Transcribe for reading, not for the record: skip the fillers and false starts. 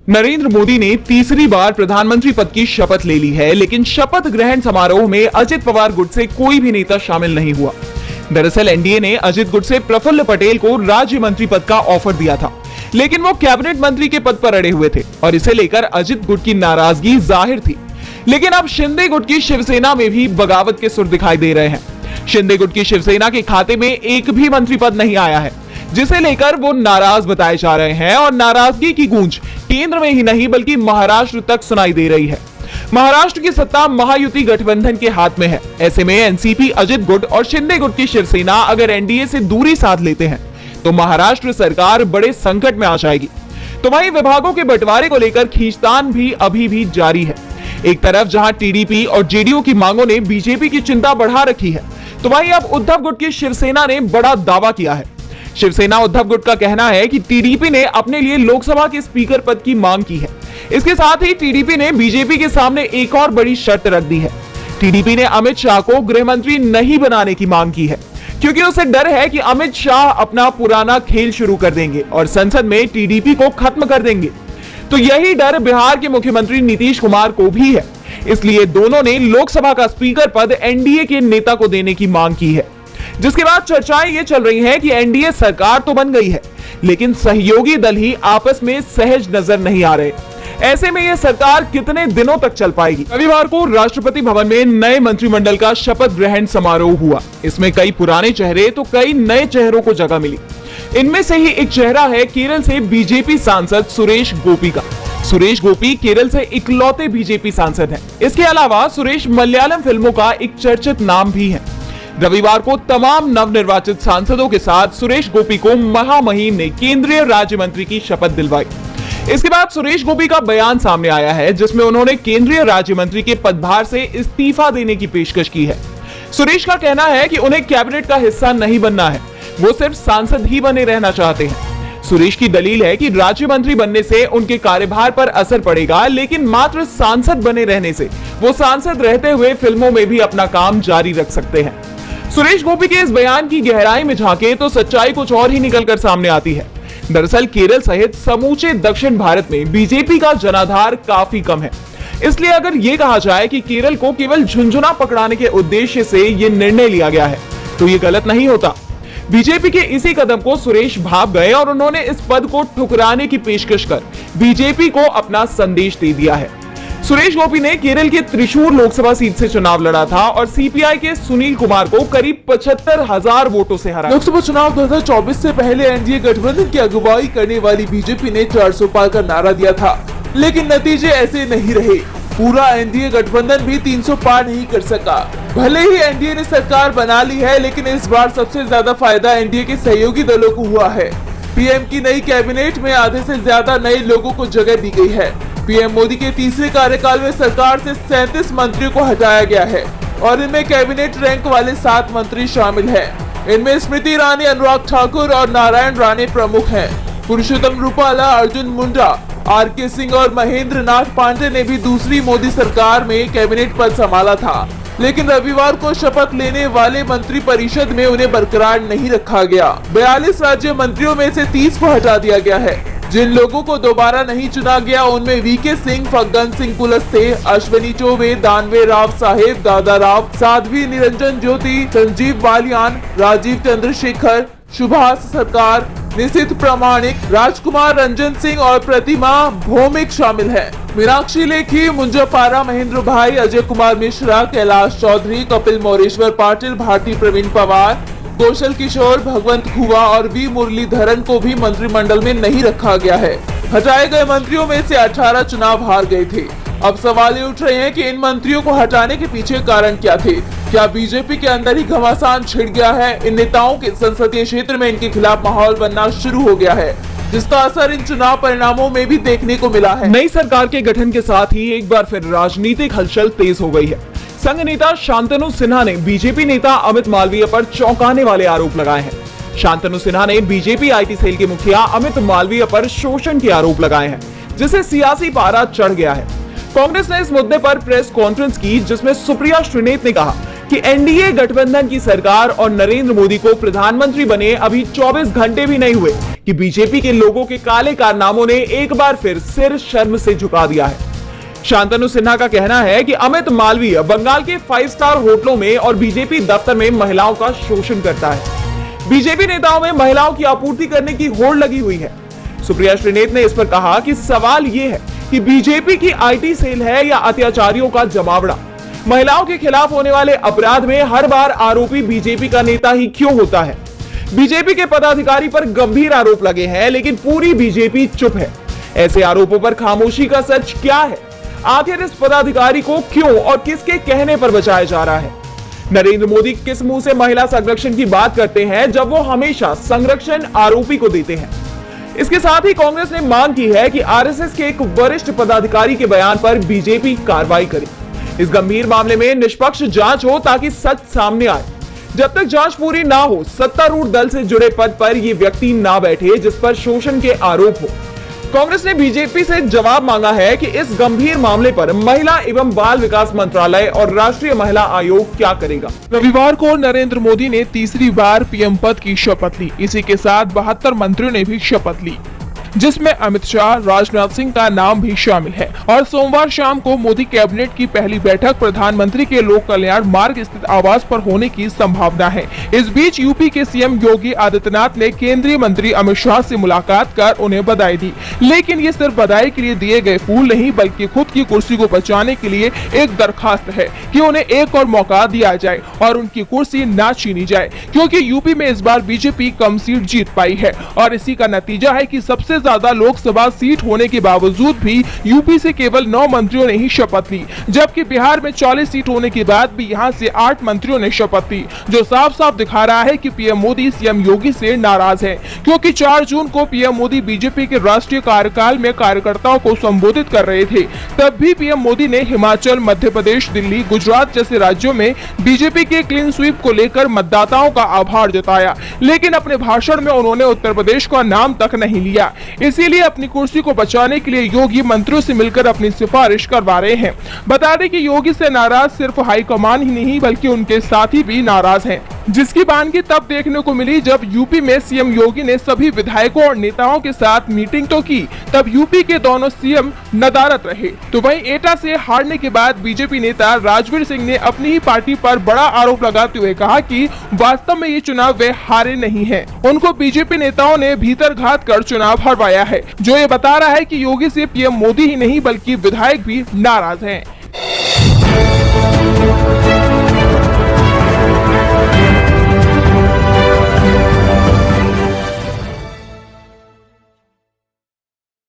नरेंद्र मोदी ने तीसरी बार प्रधानमंत्री पद की शपथ ले ली है, लेकिन शपथ ग्रहण समारोह में अजित पवार गुट से कोई भी नेता शामिल नहीं हुआ। दरअसल एनडीए ने अजित गुट से प्रफुल्ल पटेल को राज्य मंत्री पद का ऑफर दिया था, लेकिन वो कैबिनेट मंत्री के पद पर अड़े हुए थे और इसे लेकर अजित गुट की नाराजगी जाहिर थी। लेकिन अब शिंदे गुट की शिवसेना में भी बगावत के सुर दिखाई दे रहे हैं। शिंदे गुट की शिवसेना के खाते में एक भी मंत्री पद नहीं आया है, जिसे लेकर वो नाराज बताए जा रहे हैं और नाराजगी की गूंज केंद्र में ही नहीं बल्कि महाराष्ट्र तक सुनाई दे रही है। महाराष्ट्र की सत्ता महायुति गठबंधन के हाथ में है। ऐसे में एनसीपी, अजित गुट और शिंदे गुट की शिवसेना अगर एनडीए से दूरी साध लेते हैं तो महाराष्ट्र सरकार बड़े संकट में आ जाएगी। तो वहीं विभागों के बंटवारे को लेकर खींचतान भी अभी भी जारी है। एक तरफ जहां टीडीपी और जेडीयू की मांगों ने बीजेपी की चिंता बढ़ा रखी है, तो वहीं अब उद्धव गुट की शिवसेना ने बड़ा दावा किया है। शिवसेना उद्धव गुट का कहना है कि टीडीपी ने अपने लिए लोकसभा के स्पीकर पद की मांग की है। इसके साथ ही टीडीपी ने बीजेपी के सामने एक और बड़ी शर्त रख दी है। टीडीपी ने अमित शाह को गृह मंत्री नहीं बनाने की मांग की है, क्योंकि उसे डर है कि अमित शाह अपना पुराना खेल शुरू कर देंगे और संसद में टीडीपी को खत्म कर देंगे। तो यही डर बिहार के मुख्यमंत्री नीतीश कुमार को भी है, इसलिए दोनों ने लोकसभा का स्पीकर पद एनडीए के नेता को देने की मांग की है। जिसके बाद चर्चाएं ये चल रही हैं कि एनडीए सरकार तो बन गई है, लेकिन सहयोगी दल ही आपस में सहज नजर नहीं आ रहे। ऐसे में यह सरकार कितने दिनों तक चल पाएगी। रविवार को राष्ट्रपति भवन में नए मंत्रिमंडल का शपथ ग्रहण समारोह हुआ। इसमें कई पुराने चेहरे तो कई नए चेहरों को जगह मिली। इनमें से ही एक चेहरा है केरल से बीजेपी सांसद सुरेश गोपी का। सुरेश गोपी केरल से इकलौते बीजेपी सांसद हैं। इसके अलावा सुरेश मलयालम फिल्मों का एक चर्चित नाम भी है। रविवार को तमाम नवनिर्वाचित सांसदों के साथ सुरेश गोपी को महामहिम ने केंद्रीय राज्य मंत्री की शपथ दिलवाई। इसके बाद सुरेश गोपी का बयान सामने आया है, जिसमें उन्होंने केंद्रीय राज्य मंत्री के पदभार से इस्तीफा देने की पेशकश की है। सुरेश का कहना है कि उन्हें कैबिनेट का हिस्सा नहीं बनना है, वो सिर्फ सांसद ही बने रहना चाहते हैं। सुरेश की दलील है कि राज्य मंत्री बनने से उनके कार्यभार पर असर पड़ेगा, लेकिन मात्र सांसद बने रहने से वो सांसद रहते हुए फिल्मों में भी अपना काम जारी रख सकते हैं। सुरेश गोपी के इस बयान की गहराई में झांके तो सच्चाई कुछ और ही निकलकर सामने आती है। दरअसल केरल सहित समूचे दक्षिण भारत में बीजेपी का जनाधार काफी कम है। इसलिए अगर ये कहा जाए कि केरल को केवल झुंझुना पकड़ाने के उद्देश्य से ये निर्णय लिया गया है, तो ये गलत नहीं होता। बीजेपी के इसी कदम को सुरेश भाप गए और उन्होंने इस पद को ठुकराने की पेशकश कर बीजेपी को अपना संदेश दे दिया है। सुरेश गोपी ने केरल के त्रिशूर लोकसभा सीट से चुनाव लड़ा था और सीपीआई के सुनील कुमार को करीब 75,000 वोटों से हराया। लोकसभा चुनाव 2024 से पहले एनडीए गठबंधन की अगुवाई करने वाली बीजेपी ने 400 पार का नारा दिया था, लेकिन नतीजे ऐसे नहीं रहे। पूरा एनडीए गठबंधन भी 300 पार नहीं कर सका। भले ही एनडीए ने सरकार बना ली है, लेकिन इस बार सबसे ज्यादा फायदा एनडीए के सहयोगी दलों को हुआ है। पीएम की नई कैबिनेट में आधे से ज्यादा नए लोगों को जगह दी गई है। पीएम मोदी के तीसरे कार्यकाल में सरकार से 37 मंत्रियों को हटाया गया है और इनमें कैबिनेट रैंक वाले 7 मंत्री शामिल हैं। इनमें स्मृति ईरानी, अनुराग ठाकुर और नारायण राणे प्रमुख हैं। पुरुषोत्तम रूपाला, अर्जुन मुंडा, आरके सिंह और महेंद्र नाथ पांडे ने भी दूसरी मोदी सरकार में कैबिनेट पद संभाला था, लेकिन रविवार को शपथ लेने वाले मंत्री परिषद में उन्हें बरकरार नहीं रखा गया। 42 राज्य मंत्रियों में से 30 को हटा दिया गया है। जिन लोगों को दोबारा नहीं चुना गया उनमें वीके सिंह, फग्गन सिंह कुलस्ते, अश्विनी चौबे, दानवे राव साहेब, दादा राव, साध्वी निरंजन ज्योति, संजीव बालियान, राजीव चंद्रशेखर, सुभाष सरकार, निशित प्रामाणिक, राजकुमार रंजन सिंह और प्रतिमा भौमिक शामिल है। मीनाक्षी लेखी, मुंजापारा महेंद्र भाई, अजय कुमार मिश्रा, कैलाश चौधरी, कपिल मोरेश्वर पाटिल, भारती प्रवीण पवार, कौशल किशोर, भगवंत खुआ और वी मुरलीधरन को भी मंत्रिमंडल में नहीं रखा गया है। हटाए गए मंत्रियों में से 18 चुनाव हार गए थे। अब सवाल उठ रहे हैं कि इन मंत्रियों को हटाने के पीछे कारण क्या थे। क्या बीजेपी के अंदर ही घमासान छिड़ गया है? इन नेताओं के संसदीय क्षेत्र में इनके खिलाफ माहौल बनना शुरू हो गया है, जिसका असर इन चुनाव परिणामों में भी देखने को मिला है। नई सरकार के गठन के साथ ही एक बार फिर राजनीतिक हलचल तेज हो गई है। संघ नेता शांतनु सिन्हा ने बीजेपी नेता अमित मालवीय पर चौंकाने वाले आरोप लगाए हैं। शांतनु सिन्हा ने बीजेपी आईटी सेल के मुखिया अमित मालवीय पर शोषण के आरोप लगाए हैं, जिससे सियासी पारा चढ़ गया है। कांग्रेस ने इस मुद्दे पर प्रेस कॉन्फ्रेंस की, जिसमें सुप्रिया श्रीनेत ने कहा कि एनडीए गठबंधन की सरकार और नरेंद्र मोदी को प्रधानमंत्री बने अभी 24 घंटे भी नहीं हुए कि बीजेपी के लोगों के काले कारनामों ने एक बार फिर सिर शर्म से झुका दिया है। शांतनु सिन्हा का कहना है कि अमित मालवीय बंगाल के 5 स्टार होटलों में और बीजेपी दफ्तर में महिलाओं का शोषण करता है। बीजेपी नेताओं में महिलाओं की आपूर्ति करने की होड़ लगी हुई है। सुप्रिया श्रीनेत ने इस पर कहा कि सवाल यह है कि बीजेपी की आईटी सेल है या अत्याचारियों का जमावड़ा। महिलाओं के खिलाफ होने वाले अपराध में हर बार आरोपी बीजेपी का नेता ही क्यों होता है? बीजेपी के पदाधिकारी पर गंभीर आरोप लगे हैं, लेकिन पूरी बीजेपी चुप है। ऐसे आरोपों पर खामोशी का सच क्या है? आखिर इस पदाधिकारी को क्यों और किसके कहने पर बचाया जा रहा है? नरेंद्र मोदी किस मुंह से महिला संरक्षण की बात करते हैं जब वो हमेशा संरक्षण आरोपी को देते हैं? इसके साथ ही कांग्रेस ने मांग की है कि आरएसएस के एक वरिष्ठ पदाधिकारी के बयान पर बीजेपी कार्रवाई करे। इस गंभीर मामले में निष्पक्ष जांच हो ताकि सच सामने आए। जब तक जांच पूरी ना हो, सत्तारूढ़ दल से जुड़े पद पर ये व्यक्ति ना बैठे जिस पर शोषण के आरोप हो। कांग्रेस ने बीजेपी से जवाब मांगा है कि इस गंभीर मामले पर महिला एवं बाल विकास मंत्रालय और राष्ट्रीय महिला आयोग क्या करेगा। रविवार को नरेंद्र मोदी ने तीसरी बार पीएम पद की शपथ ली। इसी के साथ 72 मंत्रियों ने भी शपथ ली, जिसमें अमित शाह, राजनाथ सिंह का नाम भी शामिल है। और सोमवार शाम को मोदी कैबिनेट की पहली बैठक प्रधानमंत्री के लोक कल्याण मार्ग स्थित आवास पर होने की संभावना है। इस बीच यूपी के सीएम योगी आदित्यनाथ ने केंद्रीय मंत्री अमित शाह से मुलाकात कर उन्हें बधाई दी, लेकिन ये सिर्फ बधाई के लिए दिए गए फूल नहीं बल्कि खुद की कुर्सी को बचाने के लिए एक दरखास्त है कि उन्हें एक और मौका दिया जाए और उनकी कुर्सी ना छीनी जाए, क्योंकि यूपी में इस बार बीजेपी कम सीट जीत पाई है और इसी का नतीजा है कि सबसे ज्यादा लोकसभा सीट होने के बावजूद भी यूपी से केवल 9 मंत्रियों ने ही शपथ ली, जबकि बिहार में 40 सीट होने के बाद भी यहां से 8 मंत्रियों ने शपथ ली, जो साफ साफ दिखा रहा है कि पीएम मोदी सीएम योगी से नाराज है। क्योंकि 4 जून को पीएम मोदी बीजेपी के राष्ट्रीय कार्यकाल में कार्यकर्ताओं को संबोधित कर रहे थे, तब भी पीएम मोदी ने हिमाचल, मध्य प्रदेश, दिल्ली, गुजरात जैसे राज्यों में बीजेपी के क्लीन स्वीप को लेकर मतदाताओं का आभार जताया, लेकिन अपने भाषण में उन्होंने उत्तर प्रदेश का नाम तक नहीं लिया। इसीलिए अपनी कुर्सी को बचाने के लिए योगी मंत्रियों से मिलकर अपनी सिफारिश करवा रहे हैं। बता दें कि योगी से नाराज सिर्फ हाईकमान ही नहीं बल्कि उनके साथी भी नाराज हैं, जिसकी बानगी तब देखने को मिली जब यूपी में सीएम योगी ने सभी विधायकों और नेताओं के साथ मीटिंग तो की, तब यूपी के दोनों सीएम नदारत रहे। तो वहीं एटा से हारने के बाद बीजेपी नेता राजवीर सिंह ने अपनी ही पार्टी पर बड़ा आरोप लगाते हुए कहा कि वास्तव में ये चुनाव वे हारे नहीं हैं, उनको बीजेपी नेताओं ने भीतर घात कर चुनाव हरवाया है, जो ये बता रहा है कि योगी से पीएम मोदी ही नहीं बल्कि विधायक भी नाराज हैं।